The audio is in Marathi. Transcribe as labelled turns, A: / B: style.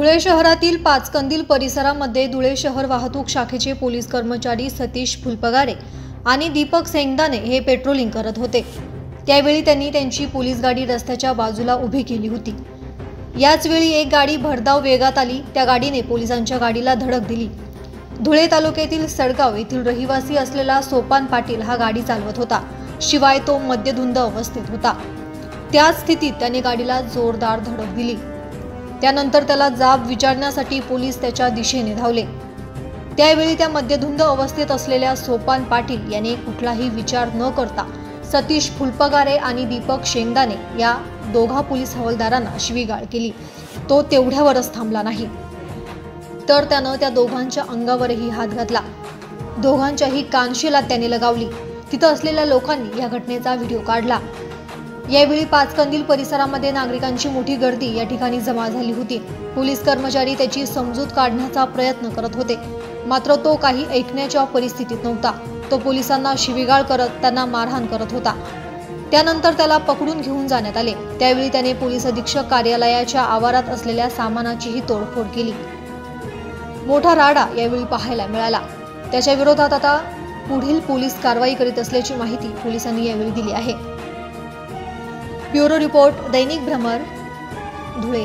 A: धुळे शहरातील पाचकंदील परिसरामध्ये धुळे शहर वाहतूक शाखेचे पोलीस कर्मचारी सतीश फुलपगारे आणि दीपक सेंगदाने हे पेट्रोलिंग करत होते। त्यावेळी त्यांनी त्यांची पोलीस गाडी रस्त्याच्या बाजूला उभी केली होती। याच वेळी एक गाडी भरधाव वेगात आली। त्या गाडीने पोलिसांच्या गाडीला धडक दिली। धुळे तालुक्यातील सडगाव येथील रहिवासी असलेला सोपान पाटील हा गाडी चालवत होता, शिवाय तो मद्यधुंद अवस्थेत होता। त्याच स्थितीत त्याने गाडीला जोरदार धडक दिली। त्यानंतर त्याला जाब विचारण्यासाठी पोलीस त्याच्या दिशेने धावले। त्यावेळी त्या मद्यधुंद अवस्थेत असलेल्या सोपान पाटील याने कुठलाही विचार न करता सतीश फुलपगारे आणि दीपक शेंगदाने या दोघा पोलीस हवालदारांना शिवीगाळ केली। तो तेवढ्यावरच थांबला नाही, तर त्यानं त्या दोघांच्या अंगावरही हात घातला। दोघांच्याही कानशिला त्याने लगावली। तिथं असलेल्या लोकांनी या घटनेचा व्हिडिओ काढला। यावेळी पाचकंदील परिसरामध्ये नागरिकांची मोठी गर्दी या ठिकाणी जमा झाली होती। पोलीस कर्मचारी त्याची समजूत काढण्याचा प्रयत्न करत होते, मात्र तो काही ऐकण्याच्या परिस्थितीत नव्हता। तो पोलिसांना शिवीगाळ करत त्यांना मारहाण करत होता। त्यानंतर त्याला पकडून घेऊन जाण्यात आले। त्यावेळी त्याने पोलीस अधीक्षक कार्यालयाच्या आवारात असलेल्या सामानाचीही तोडफोड केली। मोठा राडा यावेळी पाहायला मिळाला। त्याच्या विरोधात आता पुढील पोलीस कारवाई करीत असल्याची माहिती पोलिसांनी यावेळी दिली आहे। ब्युरो रिपोर्ट, दैनिक भ्रमर, धुळे।